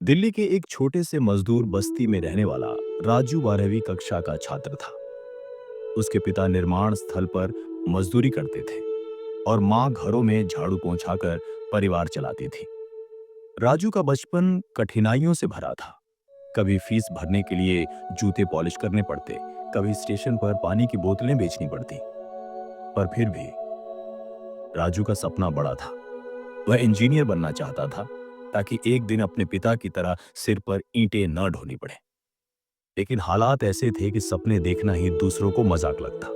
दिल्ली के एक छोटे से मजदूर बस्ती में रहने वाला राजू 12वीं कक्षा का छात्र था। उसके पिता निर्माण स्थल पर मजदूरी करते थे और माँ घरों में झाड़ू पहुंचाकर परिवार चलाती थी। राजू का बचपन कठिनाइयों से भरा था। कभी फीस भरने के लिए जूते पॉलिश करने पड़ते, कभी स्टेशन पर पानी की बोतलें बेचनी पड़ती। पर फिर भी राजू का सपना बड़ा था। वह इंजीनियर बनना चाहता था ताकि एक दिन अपने पिता की तरह सिर पर ईंटें न ढोनी पड़े। लेकिन हालात ऐसे थे कि सपने देखना ही दूसरों को मजाक लगता।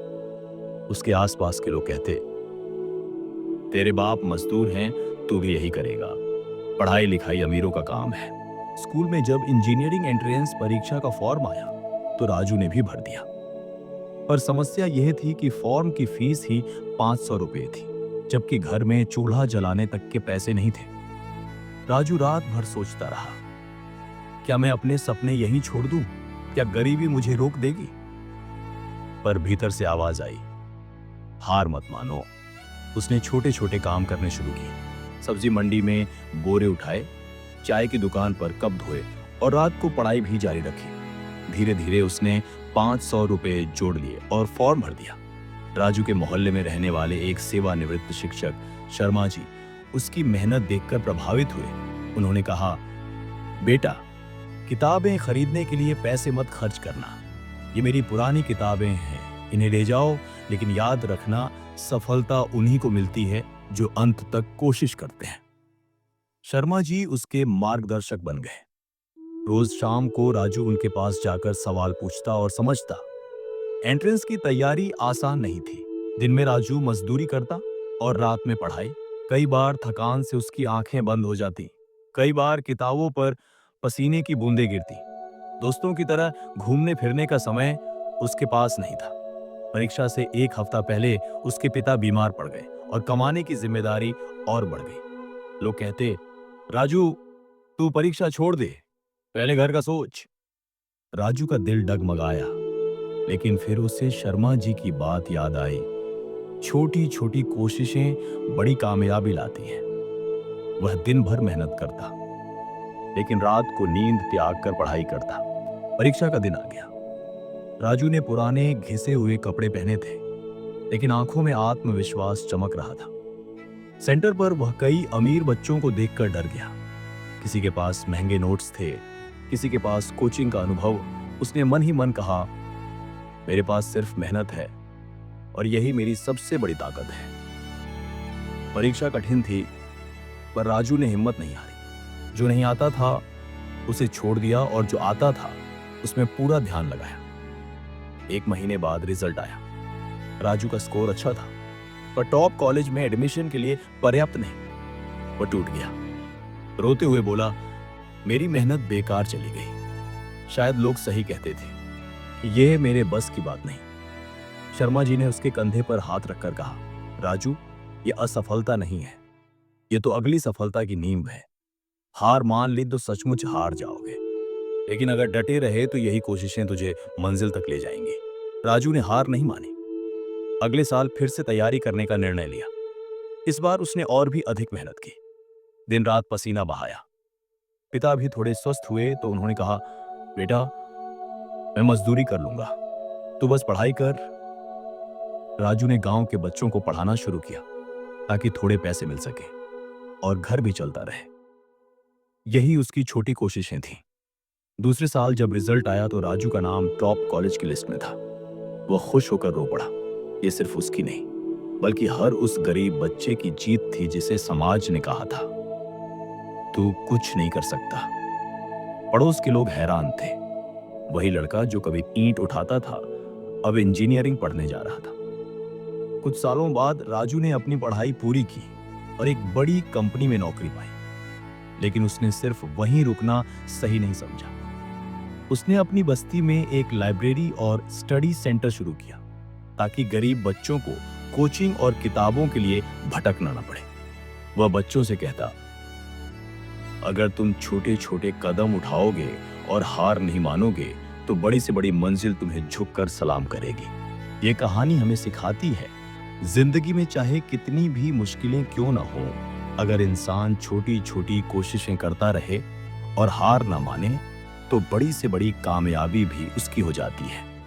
उसके आसपास के लोग कहते, तेरे बाप मजदूर हैं, तू भी यही करेगा। पढ़ाई लिखाई अमीरों का काम है। स्कूल में जब इंजीनियरिंग एंट्रेंस परीक्षा का फॉर्म आया तो राजू ने भी भर दिया। पर समस्या यह थी कि फॉर्म की फीस ही 500 रुपए थी, जबकि घर में चूल्हा जलाने तक के पैसे नहीं थे। राजू रात भर सोचता रहा, क्या मैं अपने सपने यहीं छोड़ दूं? क्या गरीबी मुझे रोक देगी? पर भीतर से आवाज आई, हार मत मानो। उसने छोटे छोटे काम करने शुरू किए। सब्जी मंडी में बोरे उठाए, चाय की दुकान पर कप धोए और रात को पढ़ाई भी जारी रखी। धीरे धीरे उसने 500 रुपए जोड़ लिए और फॉर्म भर दिया। राजू के मोहल्ले में रहने वाले एक सेवानिवृत्त शिक्षक शर्मा जी उसकी मेहनत देखकर प्रभावित हुए। उन्होंने कहा, बेटा, किताबें खरीदने के लिए पैसे मत खर्च करना। ये मेरी पुरानी किताबें हैं, इन्हें ले जाओ, लेकिन याद रखना, सफलता उन्हीं को मिलती है जो अंत तक कोशिश करते हैं। शर्मा जी उसके मार्गदर्शक बन गए। रोज शाम को राजू उनके पास जाकर सवाल पूछता और समझता। एंट्रेंस की तैयारी आसान नहीं थी। दिन में राजू मजदूरी करता और रात में पढ़ाई। कई बार थकान से उसकी आंखें बंद हो जाती, कई बार किताबों पर पसीने की बूंदें गिरती। दोस्तों की तरह घूमने फिरने का समय उसके पास नहीं था। परीक्षा से एक हफ्ता पहले उसके पिता बीमार पड़ गए और कमाने की जिम्मेदारी और बढ़ गई। लोग कहते, राजू, तू परीक्षा छोड़ दे, पहले घर का सोच। राजू का दिल डगमगाया, लेकिन फिर उसे शर्मा जी की बात याद आई, छोटी छोटी कोशिशें बड़ी कामयाबी लाती हैं। वह दिन भर मेहनत करता, लेकिन रात को नींद त्याग कर पढ़ाई करता। परीक्षा का दिन आ गया। राजू ने पुराने घिसे हुए कपड़े पहने थे, लेकिन आंखों में आत्मविश्वास चमक रहा था। सेंटर पर वह कई अमीर बच्चों को देखकर डर गया। किसी के पास महंगे नोट्स थे, किसी के पास कोचिंग का अनुभव। उसने मन ही मन कहा, मेरे पास सिर्फ मेहनत है और यही मेरी सबसे बड़ी ताकत है। परीक्षा कठिन थी, पर राजू ने हिम्मत नहीं हारी। जो नहीं आता था उसे छोड़ दिया और जो आता था उसमें पूरा ध्यान लगाया। एक महीने बाद रिजल्ट आया। राजू का स्कोर अच्छा था, पर टॉप कॉलेज में एडमिशन के लिए पर्याप्त नहीं। वह टूट गया। रोते हुए बोला, मेरी मेहनत बेकार चली गई। शायद लोग सही कहते थे, यह मेरे बस की बात नहीं। शर्मा जी ने उसके कंधे पर हाथ रखकर कहा, राजू, यह असफलता नहीं है, यह तो अगली सफलता की नींव है। हार मान ली तो सचमुच हार जाओगे, लेकिन अगर डटे रहे तो यही कोशिशें तुझे मंजिल तक ले जाएंगी। राजू ने हार नहीं मानी। अगले साल फिर से तैयारी करने का निर्णय लिया। इस बार उसने और भी अधिक मेहनत की, दिन रात पसीना बहाया। पिता भी थोड़े स्वस्थ हुए तो उन्होंने कहा, बेटा, मैं मजदूरी कर लूंगा, तू बस पढ़ाई कर। राजू ने गांव के बच्चों को पढ़ाना शुरू किया ताकि थोड़े पैसे मिल सके और घर भी चलता रहे। यही उसकी छोटी कोशिशें थीं। दूसरे साल जब रिजल्ट आया तो राजू का नाम टॉप कॉलेज की लिस्ट में था। वह खुश होकर रो पड़ा। ये सिर्फ उसकी नहीं, बल्कि हर उस गरीब बच्चे की जीत थी जिसे समाज ने कहा था, तू कुछ नहीं कर सकता। पड़ोस के लोग हैरान थे। वही लड़का जो कभी ईंट उठाता था, अब इंजीनियरिंग पढ़ने जा रहा था। कुछ सालों बाद राजू ने अपनी पढ़ाई पूरी की और एक बड़ी कंपनी में नौकरी पाई। लेकिन उसने सिर्फ वहीं रुकना सही नहीं समझा। उसने अपनी बस्ती में एक लाइब्रेरी और स्टडी सेंटर शुरू किया ताकि गरीब बच्चों को कोचिंग और किताबों के लिए भटकना न पड़े। वह बच्चों से कहता, अगर तुम छोटे छोटे कदम उठाओगे और हार नहीं मानोगे तो बड़ी से बड़ी मंजिल तुम्हें झुककर सलाम करेगी। ये कहानी हमें सिखाती है, जिंदगी में चाहे कितनी भी मुश्किलें क्यों न हो, अगर इंसान छोटी छोटी कोशिशें करता रहे और हार न माने तो बड़ी से बड़ी कामयाबी भी उसकी हो जाती है।